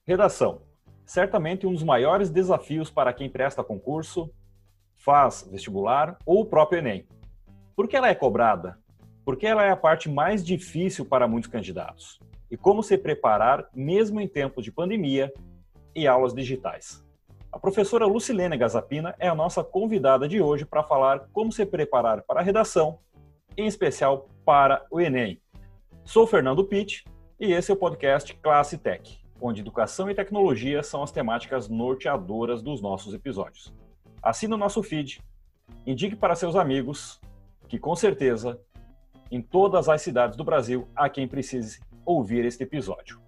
Redação. Certamente um dos maiores desafios para quem presta concurso, faz vestibular ou o próprio Enem. Por que ela é cobrada? Porque ela é a parte mais difícil para muitos candidatos. E como se preparar mesmo em tempos de pandemia e aulas digitais. A professora Lucilene Gazapina é a nossa convidada de hoje para falar como se preparar para a redação, em especial para o Enem. Sou Fernando Pitt e esse é o podcast Classe Tech, onde educação e tecnologia são as temáticas norteadoras dos nossos episódios. Assine o nosso feed, indique para seus amigos, que com certeza, em todas as cidades do Brasil, há quem precise ouvir este episódio.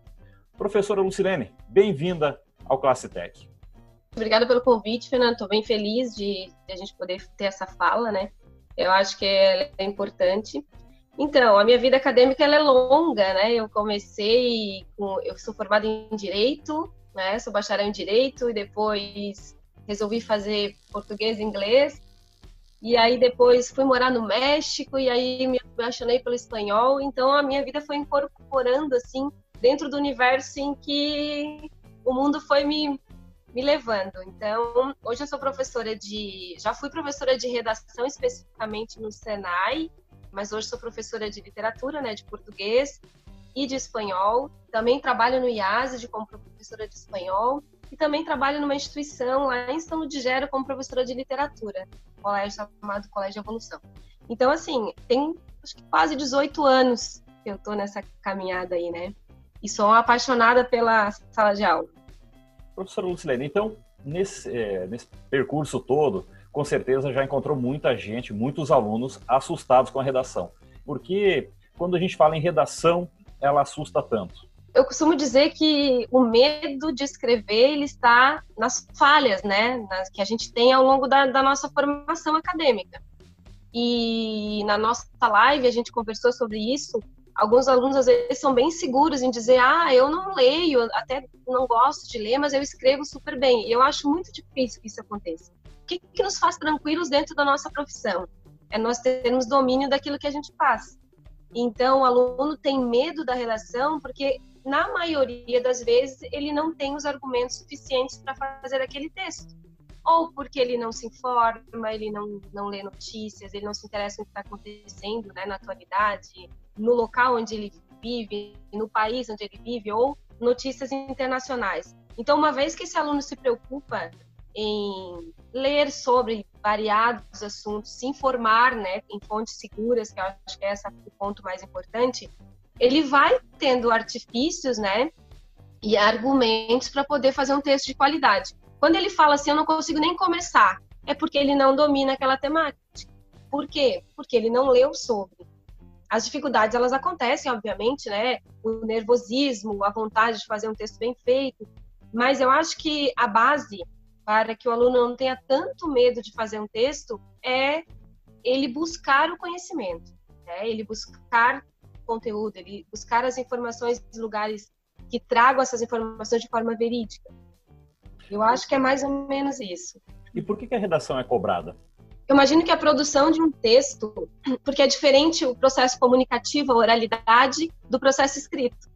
Professora Lucilene, bem-vinda ao Classe Tech. Obrigada pelo convite, Fernando. Estou bem feliz de a gente poder ter essa fala, né? Eu acho que é importante. Então, a minha vida acadêmica ela é longa, né? Eu sou formada em Direito, né? Sou bacharel em Direito e depois resolvi fazer português e inglês. E aí depois fui morar no México e aí me apaixonei pelo espanhol. Então, a minha vida foi incorporando, assim, dentro do universo em que o mundo foi me levando. Então, hoje eu sou já fui professora de redação especificamente no Senai, mas hoje sou professora de literatura, né, de português e de espanhol. Também trabalho no IASE como professora de espanhol e também trabalho numa instituição lá em São Ludgero como professora de literatura, um colégio chamado Colégio Evolução. Então, assim, tem acho que quase 18 anos que eu estou nessa caminhada aí, né? E sou apaixonada pela sala de aula. Professora Lucilene, então, nesse percurso todo, com certeza já encontrou muita gente, muitos alunos assustados com a redação. Porque quando a gente fala em redação, ela assusta tanto? Eu costumo dizer que o medo de escrever ele está nas falhas, né, que a gente tem ao longo da nossa formação acadêmica. E na nossa live a gente conversou sobre isso. Alguns alunos, às vezes, são bem seguros em dizer eu não leio, até não gosto de ler, mas eu escrevo super bem. E eu acho muito difícil que isso aconteça. O que nos faz tranquilos dentro da nossa profissão? É nós termos domínio daquilo que a gente faz. Então, o aluno tem medo da redação porque, na maioria das vezes, ele não tem os argumentos suficientes para fazer aquele texto. Ou porque ele não se informa, ele não lê notícias, ele não se interessa no que está acontecendo, né, na atualidade, no local onde ele vive, no país onde ele vive, ou notícias internacionais. Então, uma vez que esse aluno se preocupa em ler sobre variados assuntos, se informar, né, em fontes seguras, que eu acho que é esse o ponto mais importante, ele vai tendo artifícios, né, e argumentos para poder fazer um texto de qualidade. Quando ele fala assim, eu não consigo nem começar, é porque ele não domina aquela temática. Por quê? Porque ele não leu sobre. As dificuldades, elas acontecem, obviamente, né? O nervosismo, a vontade de fazer um texto bem feito, mas eu acho que a base para que o aluno não tenha tanto medo de fazer um texto é ele buscar o conhecimento, né? Ele buscar conteúdo, ele buscar as informações dos lugares que tragam essas informações de forma verídica. Eu acho que é mais ou menos isso. E por que a redação é cobrada? Eu imagino que a produção de um texto, porque é diferente o processo comunicativo, a oralidade, do processo escrito.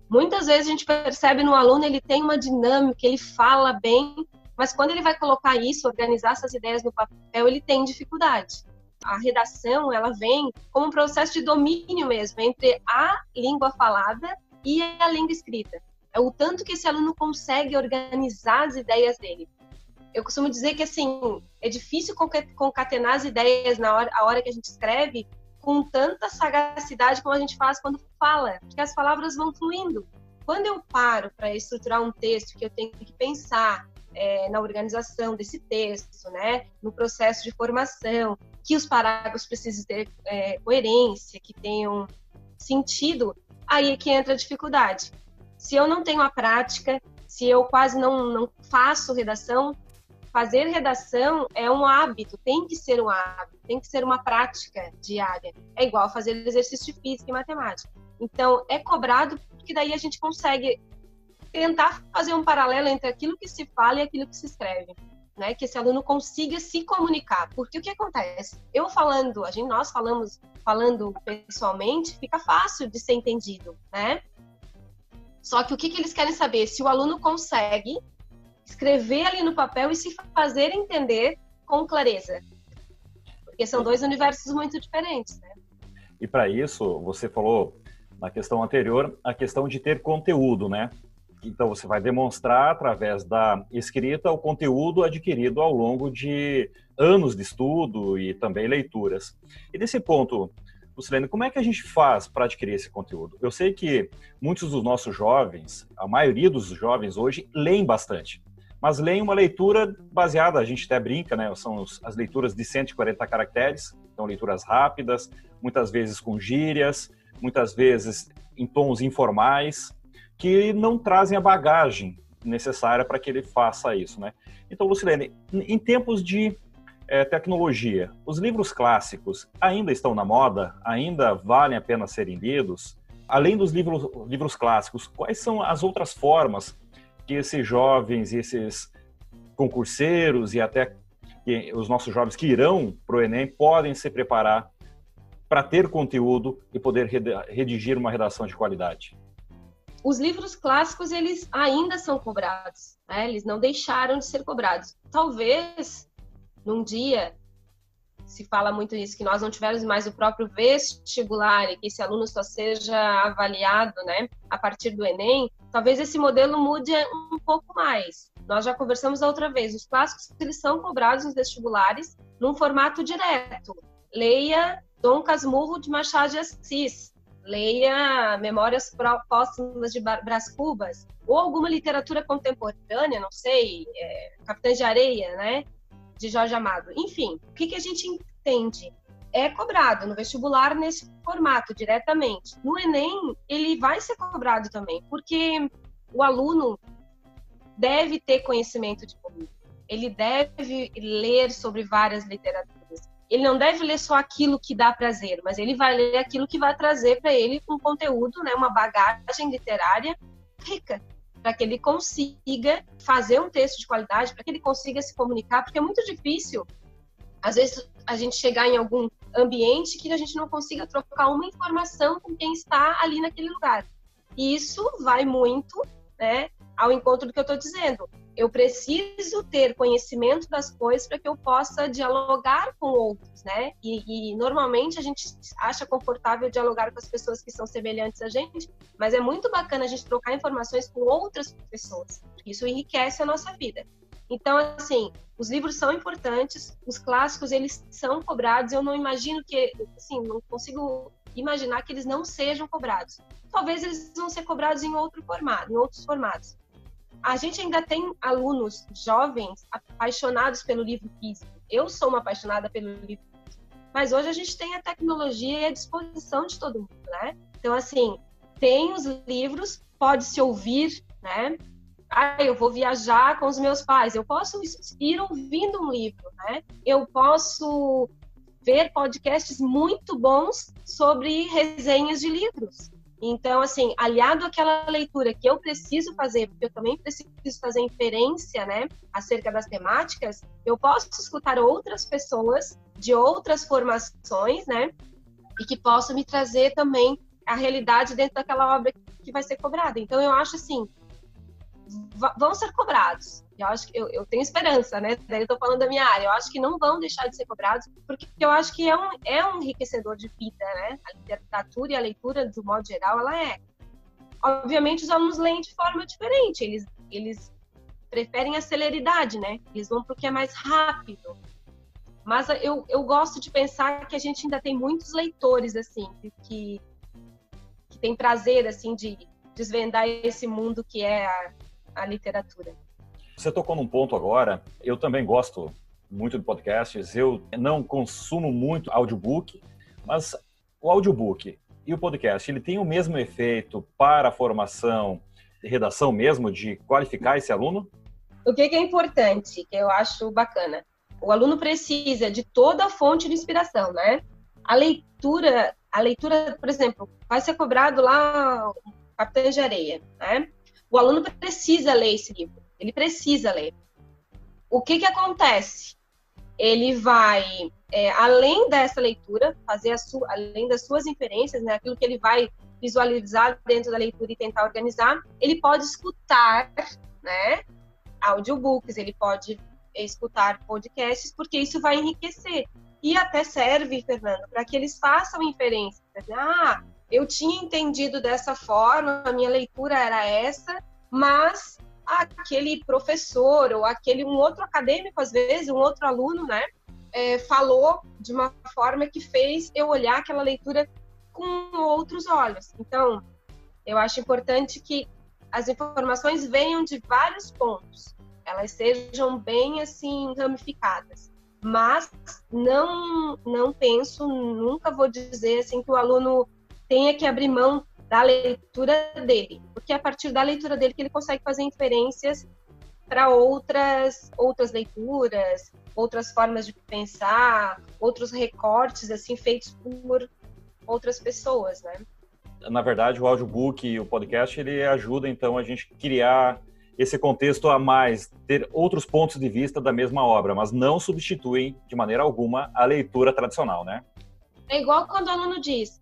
Muitas vezes a gente percebe no aluno, ele tem uma dinâmica, ele fala bem, mas quando ele vai colocar isso, organizar essas ideias no papel, ele tem dificuldade. A redação, ela vem como um processo de domínio mesmo, entre a língua falada e a língua escrita. É o tanto que esse aluno consegue organizar as ideias dele. Eu costumo dizer que, assim, é difícil concatenar as ideias a hora que a gente escreve com tanta sagacidade como a gente faz quando fala, porque as palavras vão fluindo. Quando eu paro para estruturar um texto que eu tenho que pensar na organização desse texto, né, no processo de formação, que os parágrafos precisem ter coerência, que tenham sentido, aí é que entra a dificuldade. Se eu não tenho a prática, se eu quase não faço redação, fazer redação é um hábito, tem que ser um hábito, tem que ser uma prática diária. É igual fazer exercício de física e matemática. Então, é cobrado porque daí a gente consegue tentar fazer um paralelo entre aquilo que se fala e aquilo que se escreve, né? Que esse aluno consiga se comunicar. Porque o que acontece? Nós falando pessoalmente, fica fácil de ser entendido, né? Só que o que eles querem saber? Se o aluno consegue escrever ali no papel e se fazer entender com clareza. Porque são dois universos muito diferentes, né? E para isso, você falou na questão anterior, a questão de ter conteúdo, né? Então, você vai demonstrar, através da escrita, o conteúdo adquirido ao longo de anos de estudo e também leituras. E nesse ponto, Lucilene, como é que a gente faz para adquirir esse conteúdo? Eu sei que muitos dos nossos jovens, a maioria dos jovens hoje, leem bastante. Mas leem uma leitura baseada, a gente até brinca, né? São as leituras de 140 caracteres, então leituras rápidas, muitas vezes com gírias, muitas vezes em tons informais, que não trazem a bagagem necessária para que ele faça isso, né? Então, Lucilene, em tempos de tecnologia, os livros clássicos ainda estão na moda? Ainda valem a pena serem lidos? Além dos livros clássicos, quais são as outras formas que esses jovens, esses concurseiros e até os nossos jovens que irão para o Enem podem se preparar para ter conteúdo e poder redigir uma redação de qualidade? Os livros clássicos, eles ainda são cobrados, né? Eles não deixaram de ser cobrados. Talvez, num dia, se fala muito isso, que nós não tivermos mais o próprio vestibular e que esse aluno só seja avaliado, né, a partir do Enem, talvez esse modelo mude um pouco mais. Nós já conversamos da outra vez, os clássicos, eles são cobrados nos vestibulares num formato direto. Leia Dom Casmurro de Machado de Assis, leia Memórias Póstumas de Brás Cubas, ou alguma literatura contemporânea, não sei, Capitães de Areia, né, de Jorge Amado. Enfim, o que a gente entende? É cobrado no vestibular nesse formato, diretamente. No Enem, ele vai ser cobrado também, porque o aluno deve ter conhecimento de mundo. Ele deve ler sobre várias literaturas. Ele não deve ler só aquilo que dá prazer, mas ele vai ler aquilo que vai trazer para ele um conteúdo, né, uma bagagem literária rica, para que ele consiga fazer um texto de qualidade, para que ele consiga se comunicar, porque é muito difícil, às vezes, a gente chegar em algum ambiente que a gente não consiga trocar uma informação com quem está ali naquele lugar. E isso vai muito, né, ao encontro do que eu estou dizendo. Eu preciso ter conhecimento das coisas para que eu possa dialogar com outros, né? E normalmente a gente acha confortável dialogar com as pessoas que são semelhantes a gente, mas é muito bacana a gente trocar informações com outras pessoas. Isso enriquece a nossa vida. Então, assim, os livros são importantes, os clássicos, eles são cobrados. Eu não imagino que, assim, não consigo imaginar que eles não sejam cobrados. Talvez eles vão ser cobrados em outros formatos. A gente ainda tem alunos jovens apaixonados pelo livro físico. Eu sou uma apaixonada pelo livro físico. Mas hoje a gente tem a tecnologia e a disposição de todo mundo, né? Então, assim, tem os livros, pode-se ouvir, né? Eu vou viajar com os meus pais. Eu posso ir ouvindo um livro, né? Eu posso ver podcasts muito bons sobre resenhas de livros. Então, assim, aliado àquela leitura que eu preciso fazer, porque eu também preciso fazer inferência, né, acerca das temáticas, eu posso escutar outras pessoas de outras formações, né, e que possam me trazer também a realidade dentro daquela obra que vai ser cobrada. Então, eu acho assim, vão ser cobrados. Eu acho que eu tenho esperança, né? Daí eu tô falando da minha área. Eu acho que não vão deixar de ser cobrados, porque eu acho que é um enriquecedor de vida, né? A literatura e a leitura, do modo geral, ela é. Obviamente, os alunos leem de forma diferente. Eles preferem a celeridade, né? Eles vão pro que é mais rápido. Mas eu gosto de pensar que a gente ainda tem muitos leitores, assim, que tem prazer, assim, de desvendar esse mundo que é a literatura. Você tocou num ponto agora, eu também gosto muito de podcasts, eu não consumo muito audiobook, mas o audiobook e o podcast, ele tem o mesmo efeito para a formação e redação mesmo, de qualificar esse aluno? O que é importante, que eu acho bacana? O aluno precisa de toda a fonte de inspiração, né? A leitura, por exemplo, vai ser cobrado lá o Capitães de Areia, né? O aluno precisa ler esse livro. Ele precisa ler. O que acontece? Ele vai, além dessa leitura, fazer além das suas inferências, né, aquilo que ele vai visualizar dentro da leitura e tentar organizar, ele pode escutar, né, audiobooks, ele pode escutar podcasts, porque isso vai enriquecer. E até serve, Fernando, para que eles façam inferências. Ah, eu tinha entendido dessa forma, a minha leitura era essa, mas aquele professor ou um outro acadêmico, às vezes, um outro aluno, né, falou de uma forma que fez eu olhar aquela leitura com outros olhos. Então, eu acho importante que as informações venham de vários pontos, elas sejam bem, assim, ramificadas. Mas não penso, nunca vou dizer, assim, que o aluno tenha que abrir mão da leitura dele, porque é a partir da leitura dele que ele consegue fazer inferências para outras leituras, outras formas de pensar, outros recortes, assim, feitos por outras pessoas, né? Na verdade, o audiobook e o podcast, ele ajuda, então, a gente criar esse contexto a mais, ter outros pontos de vista da mesma obra, mas não substituem, de maneira alguma, a leitura tradicional, né? É igual quando o aluno diz,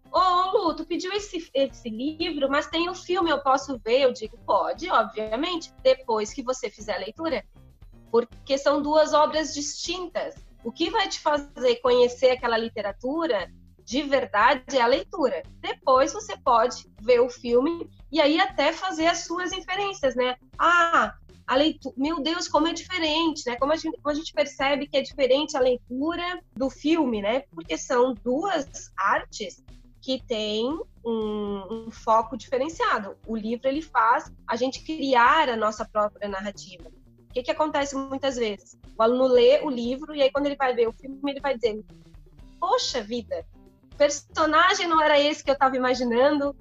Lu, tu pediu esse livro, mas tem o filme, eu posso ver? Eu digo, pode, obviamente, depois que você fizer a leitura, porque são duas obras distintas. O que vai te fazer conhecer aquela literatura de verdade é a leitura. Depois você pode ver o filme e aí até fazer as suas inferências, né? A leitura, meu Deus, como é diferente, né? Como a gente percebe que é diferente a leitura do filme, né? Porque são duas artes que têm um foco diferenciado. O livro, ele faz a gente criar a nossa própria narrativa. O que acontece muitas vezes? O aluno lê o livro e aí quando ele vai ver o filme, ele vai dizer, poxa vida, o personagem não era esse que eu estava imaginando,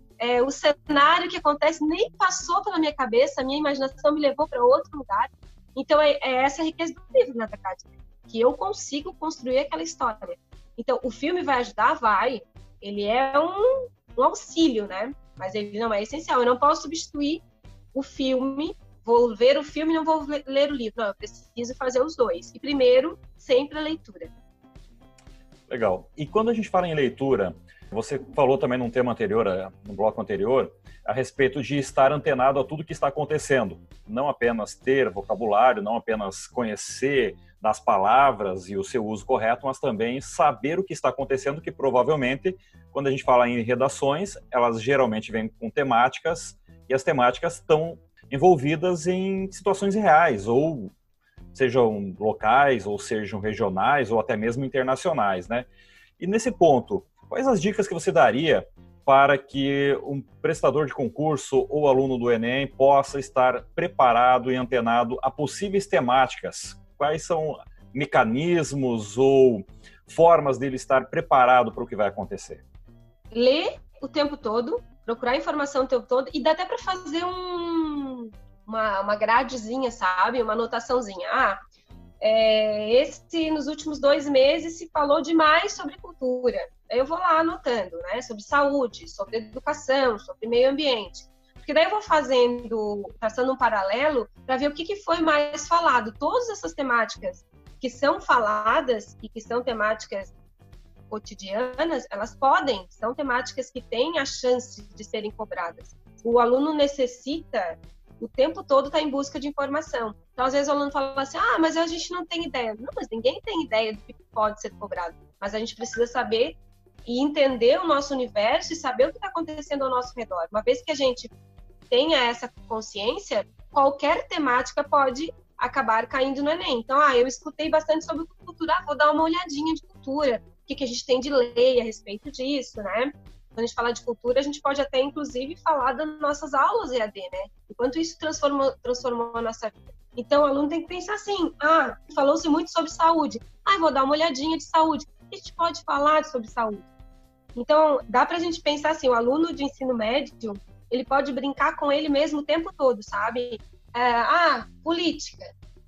o cenário que acontece nem passou pela minha cabeça, a minha imaginação me levou para outro lugar. Então, é essa a riqueza do livro, na verdade, que eu consigo construir aquela história. Então, o filme vai ajudar? Vai. Ele é um auxílio, né? Mas ele não é essencial. Eu não posso substituir o filme, vou ver o filme e não vou ler o livro. Não, eu preciso fazer os dois. E primeiro, sempre a leitura. Legal. E quando a gente fala em leitura, você falou também num tema anterior, no bloco anterior, a respeito de estar antenado a tudo que está acontecendo. Não apenas ter vocabulário, não apenas conhecer das palavras e o seu uso correto, mas também saber o que está acontecendo, que provavelmente, quando a gente fala em redações, elas geralmente vêm com temáticas, e as temáticas estão envolvidas em situações reais, ou sejam locais, ou sejam regionais, ou até mesmo internacionais, né? E nesse ponto, quais as dicas que você daria para que um prestador de concurso ou aluno do Enem possa estar preparado e antenado a possíveis temáticas? Quais são mecanismos ou formas dele estar preparado para o que vai acontecer? Ler o tempo todo, procurar informação o tempo todo, e dá até para fazer uma gradezinha, sabe? Uma anotaçãozinha. Nos últimos 2 meses se falou demais sobre cultura. Eu vou lá anotando, né? Sobre saúde, sobre educação, sobre meio ambiente. Porque daí eu vou traçando um paralelo para ver o que foi mais falado. Todas essas temáticas que são faladas e que são temáticas cotidianas, são temáticas que têm a chance de serem cobradas. O aluno necessita o tempo todo estar em busca de informação. Então, às vezes o aluno fala assim, mas a gente não tem ideia. Não, mas ninguém tem ideia do que pode ser cobrado. Mas a gente precisa saber e entender o nosso universo e saber o que está acontecendo ao nosso redor. Uma vez que a gente tenha essa consciência, qualquer temática pode acabar caindo no Enem. Então, eu escutei bastante sobre cultura, vou dar uma olhadinha de cultura, o que a gente tem de lei a respeito disso, né? Quando a gente fala de cultura, a gente pode até, inclusive, falar das nossas aulas EAD, né? Enquanto isso transformou a nossa vida. Então, o aluno tem que pensar assim, falou-se muito sobre saúde. Vou dar uma olhadinha de saúde. O que a gente pode falar sobre saúde? Então, dá pra gente pensar assim, o aluno de ensino médio, ele pode brincar com ele mesmo o tempo todo, sabe? Política.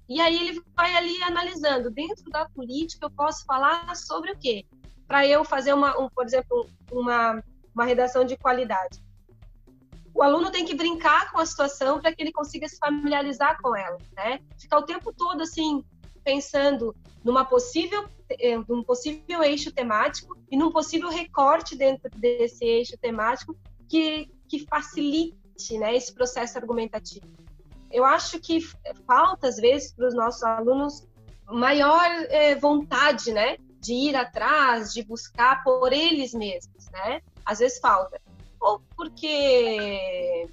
E aí ele vai ali analisando. Dentro da política, eu posso falar sobre o quê? Para eu fazer, por exemplo, uma redação de qualidade. O aluno tem que brincar com a situação para que ele consiga se familiarizar com ela, né? Ficar o tempo todo, assim, pensando num possível eixo temático e num possível recorte dentro desse eixo temático que facilite, né, esse processo argumentativo. Eu acho que falta, às vezes, para os nossos alunos maior vontade, né, de ir atrás, de buscar por eles mesmos, né? Às vezes falta. Ou porque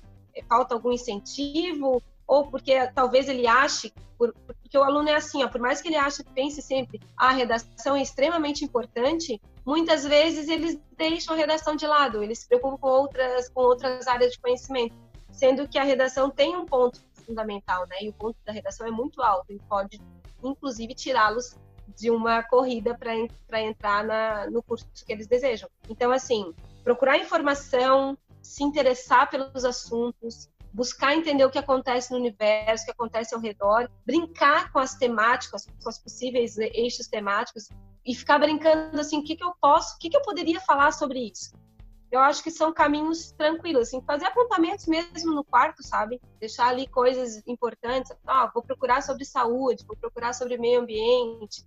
falta algum incentivo, ou porque talvez ele ache, porque o aluno é assim, ó, por mais que ele pense sempre a redação é extremamente importante, muitas vezes eles deixam a redação de lado, eles se preocupam com outras áreas de conhecimento, sendo que a redação tem um ponto fundamental, né? E o ponto da redação é muito alto e pode, inclusive, tirá-los de uma corrida para entrar no curso que eles desejam. Então, assim, procurar informação, se interessar pelos assuntos, buscar entender o que acontece no universo, o que acontece ao redor, brincar com as temáticas, com os possíveis eixos temáticos e ficar brincando assim, o que eu poderia falar sobre isso? Eu acho que são caminhos tranquilos, assim, fazer apontamentos mesmo no quarto, sabe? Deixar ali coisas importantes, vou procurar sobre saúde, vou procurar sobre meio ambiente.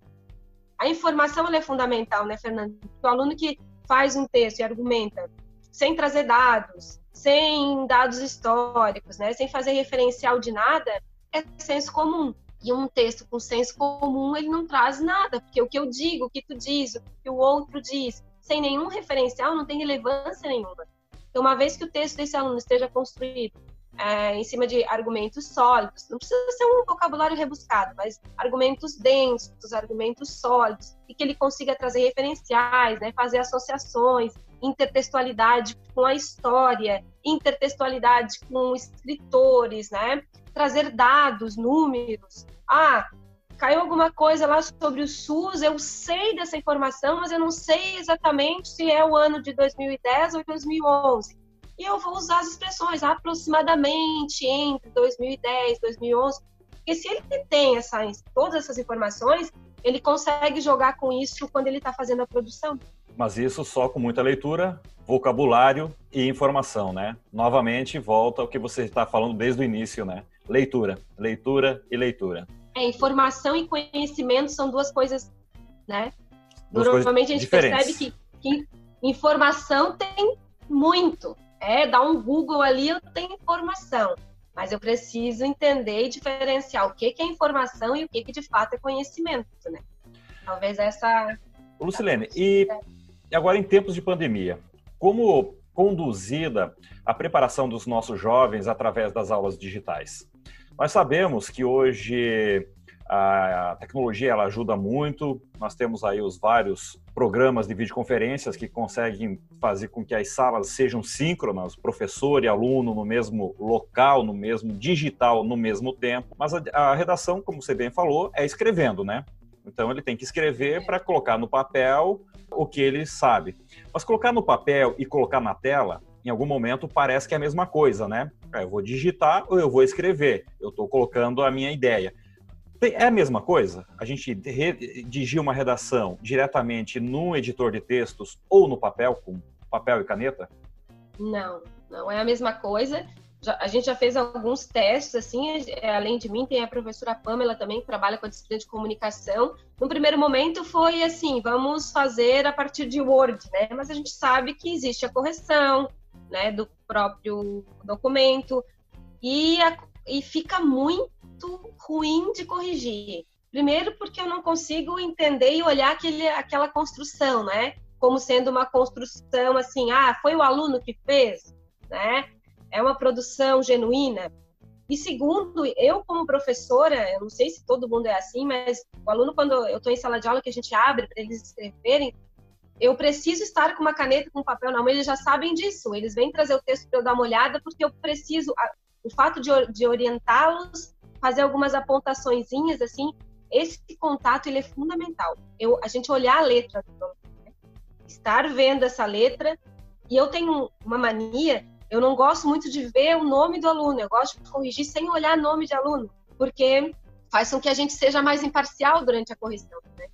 A informação ela é fundamental, né, Fernando? O aluno que faz um texto e argumenta sem trazer dados, sem dados históricos, né, sem fazer referencial de nada, é senso comum. E um texto com senso comum, ele não traz nada, porque o que eu digo, o que tu diz, o que o outro diz, sem nenhum referencial, não tem relevância nenhuma. Então, uma vez que o texto desse aluno esteja construído em cima de argumentos sólidos, não precisa ser um vocabulário rebuscado, mas argumentos densos, argumentos sólidos, e que ele consiga trazer referenciais, né, fazer associações, intertextualidade com a história, intertextualidade com escritores, né, trazer dados, números. Caiu alguma coisa lá sobre o SUS, eu sei dessa informação, mas eu não sei exatamente se é o ano de 2010 ou 2011. E eu vou usar as expressões aproximadamente entre 2010 e 2011, porque se ele tem todas essas informações, ele consegue jogar com isso quando ele está fazendo a produção. Mas isso só com muita leitura, vocabulário e informação, né? Novamente, volta ao que você está falando desde o início, né? Leitura, leitura e leitura. Informação e conhecimento são duas coisas, né? Normalmente a gente percebe que informação tem muito. Dar um Google ali, eu tenho informação. Mas eu preciso entender e diferenciar o que é informação e o que de fato é conhecimento, né? Talvez essa... Lucilene, e agora em tempos de pandemia, como conduzida a preparação dos nossos jovens através das aulas digitais? Nós sabemos que hoje a tecnologia ela ajuda muito, nós temos aí os vários programas de videoconferências que conseguem fazer com que as salas sejam síncronas, professor e aluno no mesmo local, no mesmo digital, no mesmo tempo, mas a redação, como você bem falou, é escrevendo, né? Então ele tem que escrever para colocar no papel o que ele sabe. Mas colocar no papel e colocar na tela, em algum momento parece que é a mesma coisa, né? Eu vou digitar ou eu vou escrever, eu estou colocando a minha ideia. É a mesma coisa? A gente redigir uma redação diretamente no editor de textos ou no papel, com papel e caneta? Não é a mesma coisa. A gente já fez alguns testes, assim, além de mim, tem a professora Pamela também, que trabalha com a disciplina de comunicação. No primeiro momento foi assim, vamos fazer a partir de Word, né? Mas a gente sabe que existe a correção, né, do próprio documento e fica muito ruim de corrigir. Primeiro porque eu não consigo entender e olhar aquela construção, né? Como sendo uma construção assim, foi o aluno que fez, né? É uma produção genuína. E segundo, eu como professora, eu não sei se todo mundo é assim, mas o aluno, quando eu estou em sala de aula, que a gente abre para eles escreverem, eu preciso estar com uma caneta, com um papel na mão, eles já sabem disso. Eles vêm trazer o texto para eu dar uma olhada, porque eu preciso, o fato de orientá-los, fazer algumas apontaçõezinhas, assim, esse contato, ele é fundamental. A gente olhar a letra, estar vendo essa letra, e eu tenho uma mania, eu não gosto muito de ver o nome do aluno, eu gosto de corrigir sem olhar nome de aluno, porque faz com que a gente seja mais imparcial durante a correção, né?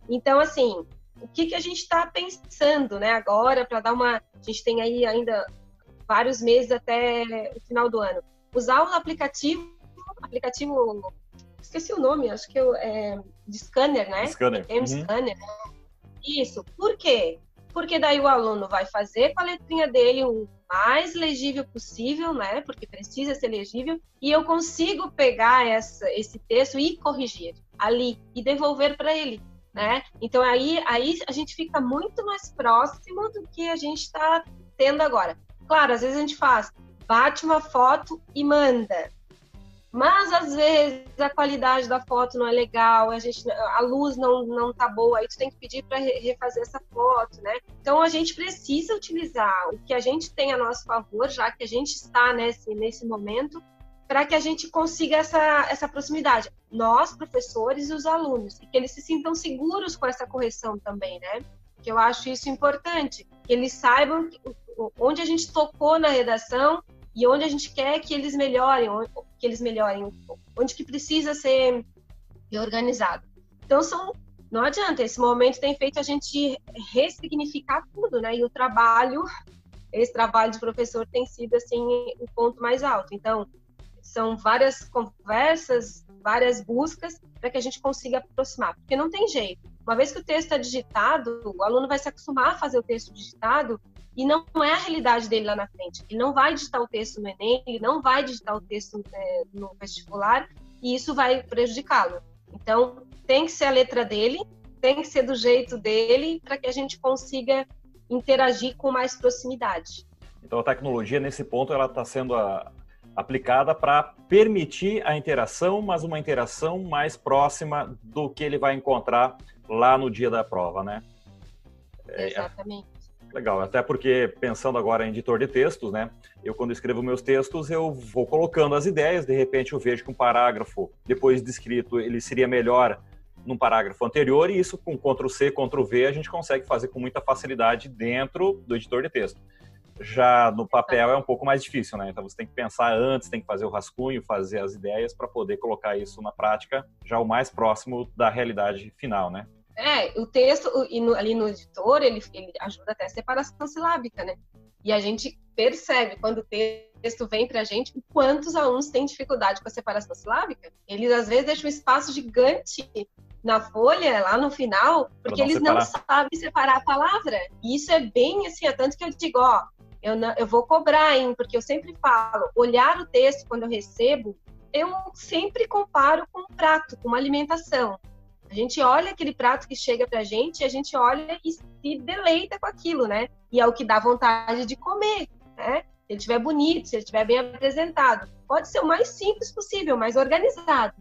Então, assim, o que a gente está pensando, né, agora, para dar uma... A gente tem aí ainda vários meses até o final do ano. Usar o aplicativo, esqueci o nome, acho que de scanner, né? Scanner. Tem um scanner. Isso. Por quê? Porque daí o aluno vai fazer com a letrinha dele uma mais legível possível, né? Porque precisa ser legível, e eu consigo pegar esse texto e corrigir ali e devolver para ele, né? Então aí a gente fica muito mais próximo do que a gente está tendo agora. Claro, às vezes a gente bate uma foto e manda. Mas, às vezes, a qualidade da foto não é legal, a luz não tá boa, aí tu tem que pedir para refazer essa foto, né? Então, a gente precisa utilizar o que a gente tem a nosso favor, já que a gente está nesse momento, para que a gente consiga essa proximidade. Nós, professores e os alunos, e que eles se sintam seguros com essa correção também, né? Que eu acho isso importante, que eles saibam onde a gente tocou na redação e onde a gente quer que eles melhorem, onde que precisa ser reorganizado. Então, não adianta, esse momento tem feito a gente ressignificar tudo, né? E esse trabalho de professor tem sido, assim, o ponto mais alto. Então, são várias conversas, várias buscas para que a gente consiga aproximar, porque não tem jeito. Uma vez que o texto é digitado, o aluno vai se acostumar a fazer o texto digitado e não é a realidade dele lá na frente. Ele não vai digitar o texto no Enem, ele não vai digitar o texto no vestibular e isso vai prejudicá-lo. Então, tem que ser a letra dele, tem que ser do jeito dele para que a gente consiga interagir com mais proximidade. Então, a tecnologia, nesse ponto, ela está sendo aplicada para permitir a interação, mas uma interação mais próxima do que ele vai encontrar lá no dia da prova, né? Exatamente. Legal, até porque, pensando agora em editor de textos, né? Eu, quando escrevo meus textos, eu vou colocando as ideias, de repente eu vejo que um parágrafo, depois de escrito, ele seria melhor num parágrafo anterior, e isso com Ctrl+C, Ctrl+V, a gente consegue fazer com muita facilidade dentro do editor de texto. Já no papel é um pouco mais difícil, né? Então você tem que pensar antes, tem que fazer o rascunho, fazer as ideias para poder colocar isso na prática já o mais próximo da realidade final, né? O texto ali no editor, ele ajuda até a separação silábica, né? E a gente percebe quando o texto vem pra gente o quanto os alunos têm dificuldade com a separação silábica. Eles às vezes deixam um espaço gigante na folha, lá no final, porque eles não sabem separar a palavra. E isso é bem assim, tanto que eu digo, eu vou cobrar, hein? Porque eu sempre falo, olhar o texto quando eu recebo, eu sempre comparo com um prato, com uma alimentação. A gente olha aquele prato que chega pra gente, e a gente olha e se deleita com aquilo, né? E é o que dá vontade de comer, né? Se ele estiver bonito, se ele estiver bem apresentado. Pode ser o mais simples possível, mais organizado.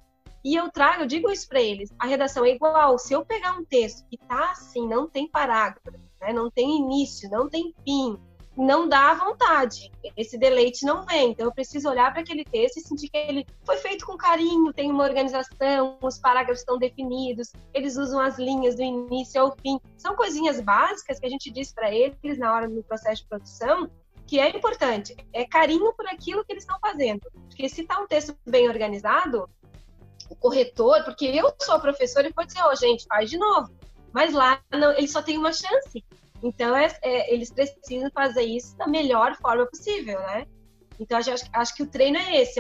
E eu digo isso para eles, a redação é igual. Se eu pegar um texto que tá assim, não tem parágrafo, né? Não tem início, não tem fim, não dá vontade, esse deleite não vem. Então eu preciso olhar para aquele texto e sentir que ele foi feito com carinho, tem uma organização, os parágrafos estão definidos, eles usam as linhas do início ao fim. São coisinhas básicas que a gente diz para eles na hora do processo de produção, que é importante, é carinho por aquilo que eles estão fazendo. Porque se está um texto bem organizado, o corretor, porque eu sou professora e vou dizer, gente, faz de novo. Mas lá não, ele só tem uma chance. Então, eles precisam fazer isso da melhor forma possível, né? Então, acho que o treino é esse,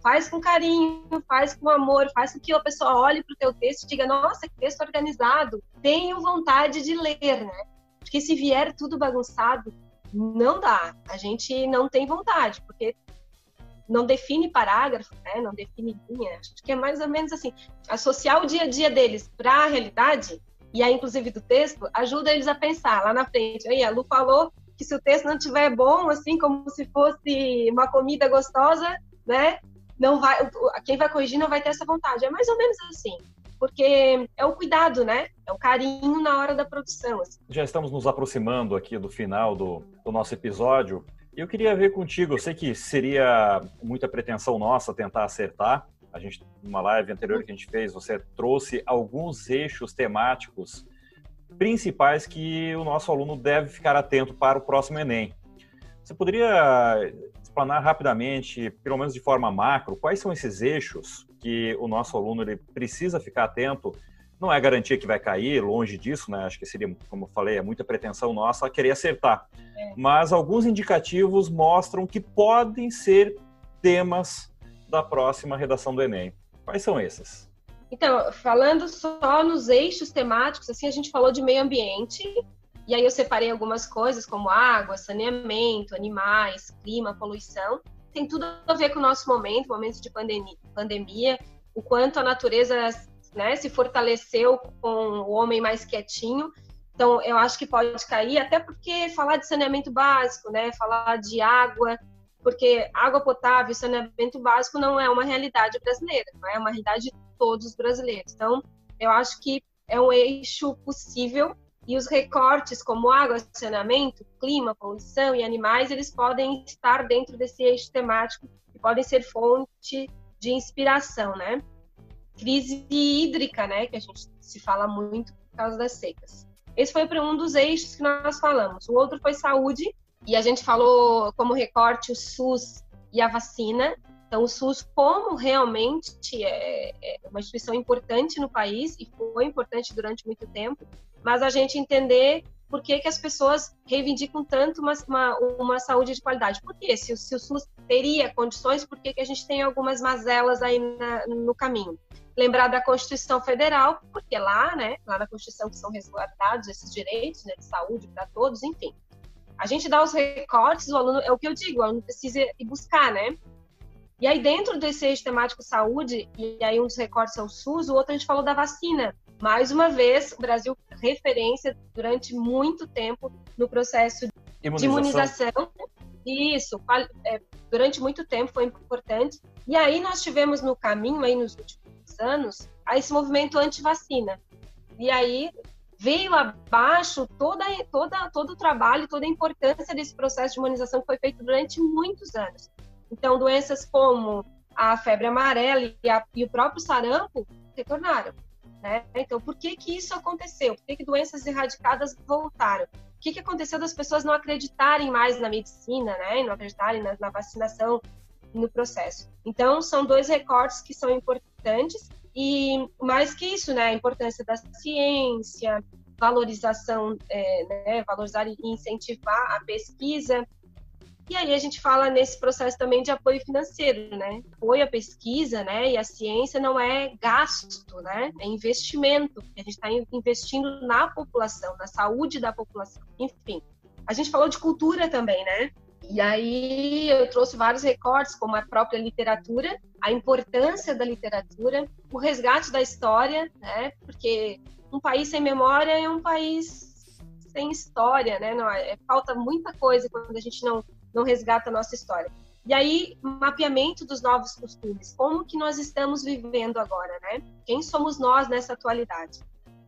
faz com carinho, faz com amor, faz com que a pessoa olhe para o teu texto e diga, nossa, que texto organizado, tenho vontade de ler, né? Porque se vier tudo bagunçado, não dá. A gente não tem vontade, porque não define parágrafo, né? Não define linha. Acho que é mais ou menos assim, associar o dia a dia deles para a realidade, e aí, inclusive, do texto, ajuda eles a pensar lá na frente. Aí, a Lu falou que se o texto não estiver bom, assim, como se fosse uma comida gostosa, né? Não vai, quem vai corrigir não vai ter essa vontade. É mais ou menos assim, porque é o cuidado, né? É o carinho na hora da produção. Assim. Já estamos nos aproximando aqui do final do nosso episódio. E eu queria ver contigo, eu sei que seria muita pretensão nossa tentar acertar. A gente, numa live anterior que a gente fez, você trouxe alguns eixos temáticos principais que o nosso aluno deve ficar atento para o próximo Enem. Você poderia explanar rapidamente, pelo menos de forma macro, quais são esses eixos que o nosso aluno ele precisa ficar atento? Não é garantia que vai cair, longe disso, né? Acho que seria, como eu falei, é muita pretensão nossa querer acertar. Mas alguns indicativos mostram que podem ser temas da próxima redação do Enem. Quais são esses? Então, falando só nos eixos temáticos, assim, a gente falou de meio ambiente, E aí eu separei algumas coisas como água, saneamento, animais, clima, poluição. Tem tudo a ver com o nosso momento de pandemia, o quanto a natureza, né, se fortaleceu com o homem mais quietinho. Então, eu acho que pode cair, até porque falar de saneamento básico, né, falar de água, porque água potável e saneamento básico não é uma realidade brasileira, não é uma realidade de todos os brasileiros. Então, eu acho que é um eixo possível, e os recortes como água, saneamento, clima, poluição e animais, eles podem estar dentro desse eixo temático e podem ser fonte de inspiração, né? Crise hídrica, né, que a gente se fala muito por causa das secas. Esse foi um dos eixos que nós falamos. O outro foi saúde, e a gente falou como recorte o SUS e a vacina. Então, o SUS, como realmente é uma instituição importante no país, e foi importante durante muito tempo, mas a gente entender por que as pessoas reivindicam tanto uma saúde de qualidade. Por quê? Se o SUS teria condições, por que a gente tem algumas mazelas aí no caminho? Lembrar da Constituição Federal, porque lá na Constituição que são resguardados esses direitos, né, de saúde para todos, enfim. A gente dá os recortes, o aluno, é o que eu digo, o aluno precisa ir buscar, né? E aí, dentro desse eixo temático saúde, e aí um dos recortes é o SUS, o outro a gente falou da vacina. Mais uma vez, o Brasil referência durante muito tempo no processo de imunização. Isso, durante muito tempo foi importante. E aí nós tivemos no caminho, aí nos últimos anos, esse movimento anti-vacina. E aí veio abaixo todo o trabalho, toda a importância desse processo de imunização que foi feito durante muitos anos. Então, doenças como a febre amarela e o próprio sarampo retornaram, né? Então, por que isso aconteceu? Por que doenças erradicadas voltaram? O que aconteceu das pessoas não acreditarem mais na medicina, né? E não acreditarem na vacinação, no processo? Então, são dois recortes que são importantes, e mais que isso, né? A importância da ciência, valorização, valorizar e incentivar a pesquisa. E aí a gente fala nesse processo também de apoio financeiro, né? Apoio à pesquisa, né? E a ciência não é gasto, né? É investimento. A gente está investindo na população, na saúde da população. Enfim, a gente falou de cultura também, né? E aí eu trouxe vários recortes, como a própria literatura, a importância da literatura, o resgate da história, né? Porque um país sem memória é um país sem história, né? Não, falta muita coisa quando a gente não resgata a nossa história. E aí, mapeamento dos novos costumes. Como que nós estamos vivendo agora, né? Quem somos nós nessa atualidade?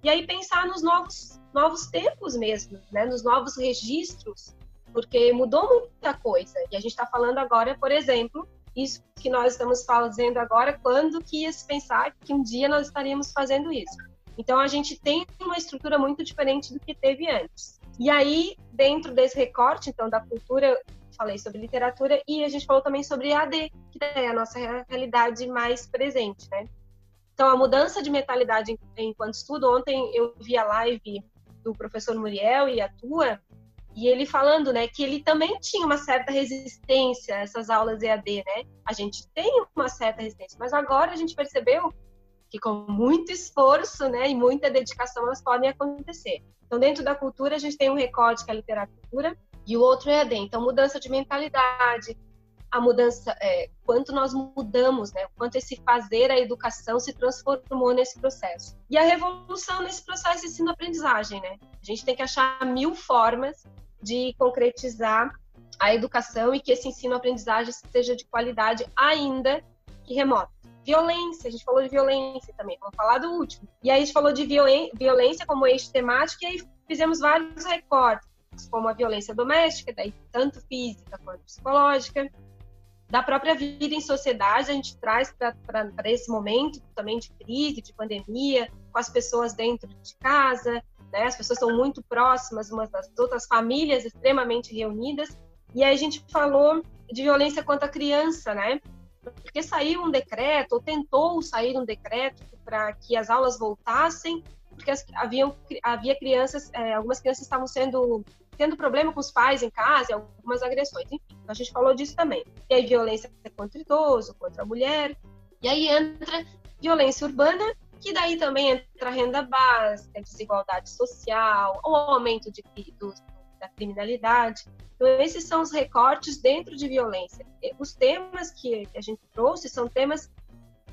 E aí, pensar nos novos tempos mesmo, né? Nos novos registros, porque mudou muita coisa. E a gente está falando agora, por exemplo, isso que nós estamos fazendo agora, quando que ia se pensar que um dia nós estaríamos fazendo isso? Então, a gente tem uma estrutura muito diferente do que teve antes. E aí, dentro desse recorte, então, da cultura, falei sobre literatura, e a gente falou também sobre EAD, que é a nossa realidade mais presente, né? Então, a mudança de mentalidade enquanto estudo, ontem eu vi a live do professor Muriel e a tua, e ele falando, né, que ele também tinha uma certa resistência a essas aulas EAD, né? A gente tem uma certa resistência, mas agora a gente percebeu que com muito esforço, né, e muita dedicação, elas podem acontecer. Então, dentro da cultura, a gente tem um recorte que é a literatura, e o outro é EAD. Então, mudança de mentalidade, a mudança, quanto nós mudamos, né? Quanto esse fazer a educação se transformou nesse processo. E a revolução nesse processo de ensino-aprendizagem, né? A gente tem que achar 1000 formas de concretizar a educação e que esse ensino-aprendizagem seja de qualidade, ainda que remoto. Violência, a gente falou de violência também, vamos falar do último. E aí a gente falou de violência como eixo temático, e aí fizemos vários recortes, como a violência doméstica, daí tanto física quanto psicológica, da própria vida em sociedade. A gente traz para esse momento também de crise, de pandemia, com as pessoas dentro de casa, né? As pessoas estão muito próximas umas das outras, famílias extremamente reunidas, e aí a gente falou de violência contra a criança, né? Porque saiu um decreto, ou tentou sair um decreto para que as aulas voltassem, porque havia crianças, algumas crianças estavam tendo problema com os pais em casa, algumas agressões, enfim. A gente falou disso também. E aí violência contra o idoso, contra a mulher, e aí entra violência urbana que daí também entra a renda básica, a desigualdade social, o aumento da criminalidade. Então, esses são os recortes dentro de violência. Os temas que a gente trouxe são temas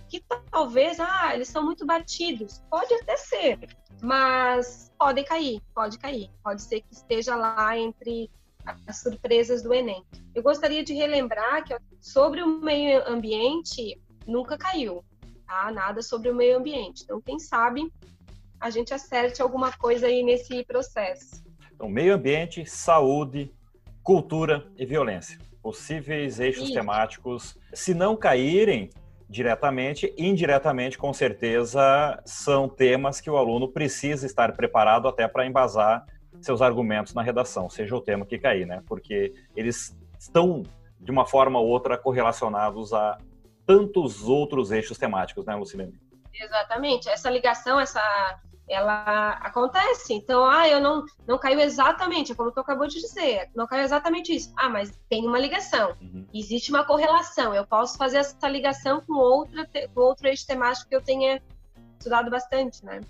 que talvez, eles são muito batidos. Pode até ser, mas pode cair. Pode ser que esteja lá entre as surpresas do Enem. Eu gostaria de relembrar que sobre o meio ambiente nunca caiu, tá? Nada sobre o meio ambiente. Então, quem sabe a gente acerte alguma coisa aí nesse processo. Então, meio ambiente, saúde, cultura e violência. Possíveis eixos temáticos, se não caírem diretamente, indiretamente, com certeza, são temas que o aluno precisa estar preparado até para embasar seus argumentos na redação, seja o tema que cair, né? Porque eles estão, de uma forma ou outra, correlacionados a tantos outros eixos temáticos, né, Lucilene? Exatamente. Essa ligação, ela acontece. Então, eu não caiu exatamente, como tu acabou de dizer, não caiu exatamente isso. Mas tem uma ligação. Existe uma correlação. Eu posso fazer essa ligação com outro eixo temático que eu tenha estudado bastante, né?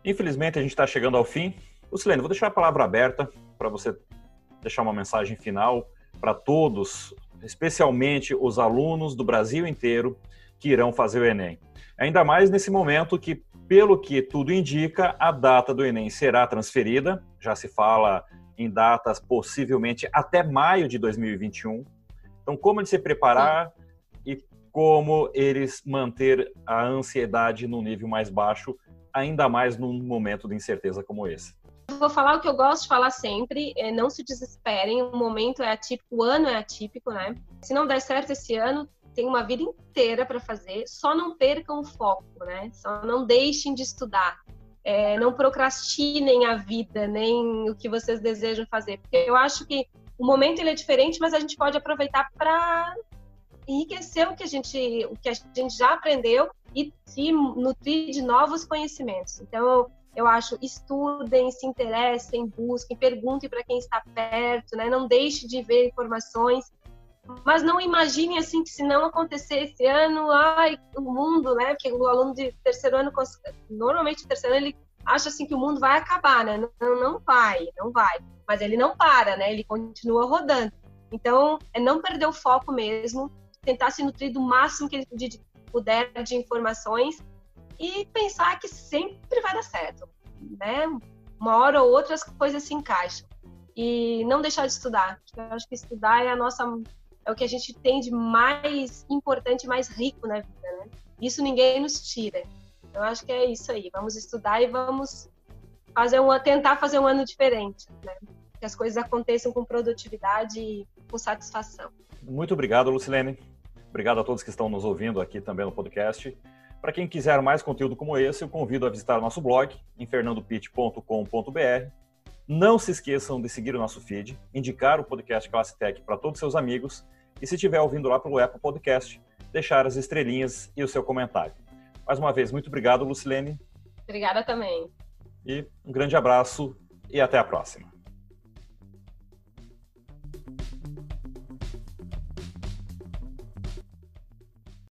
Infelizmente, a gente está chegando ao fim. Lucilene, vou deixar a palavra aberta para você deixar uma mensagem final para todos, especialmente os alunos do Brasil inteiro que irão fazer o Enem. Ainda mais nesse momento que, pelo que tudo indica, a data do Enem será transferida. Já se fala em datas possivelmente até maio de 2021. Então, como eles se preparar e como eles manter a ansiedade no nível mais baixo, ainda mais num momento de incerteza como esse. Vou falar o que eu gosto de falar sempre, não se desesperem, o momento é atípico, o ano é atípico, né? Se não der certo esse ano, tem uma vida inteira para fazer, só não percam o foco, né? Só não deixem de estudar, não procrastinem a vida, nem o que vocês desejam fazer, porque eu acho que o momento ele é diferente, mas a gente pode aproveitar para enriquecer o que a gente já aprendeu e se nutrir de novos conhecimentos. Então, eu acho, estudem, se interessem, busquem, perguntem para quem está perto, né? Não deixe de ver informações, mas não imaginem assim que se não acontecer esse ano, o mundo, né? Porque o aluno de terceiro ano, normalmente o terceiro ano, ele acha assim que o mundo vai acabar, né? Não vai. Mas ele não para, né? Ele continua rodando. Então, é não perder o foco mesmo, tentar se nutrir do máximo que ele puder de informações e pensar que sempre vai dar certo, né? Uma hora ou outra as coisas se encaixam. E não deixar de estudar. Eu acho que estudar é o que a gente tem de mais importante, mais rico na vida, né? Isso ninguém nos tira. Eu acho que é isso aí. Vamos estudar e vamos tentar fazer um ano diferente, né? Que as coisas aconteçam com produtividade e com satisfação. Muito obrigado, Lucilene. Obrigado a todos que estão nos ouvindo aqui também no podcast. Para quem quiser mais conteúdo como esse, eu convido a visitar o nosso blog em fernandopitt.com.br. Não se esqueçam de seguir o nosso feed, indicar o podcast Classe Tech para todos os seus amigos e, se estiver ouvindo lá pelo Apple Podcast, deixar as estrelinhas e o seu comentário. Mais uma vez, muito obrigado, Lucilene. Obrigada também. E um grande abraço e até a próxima.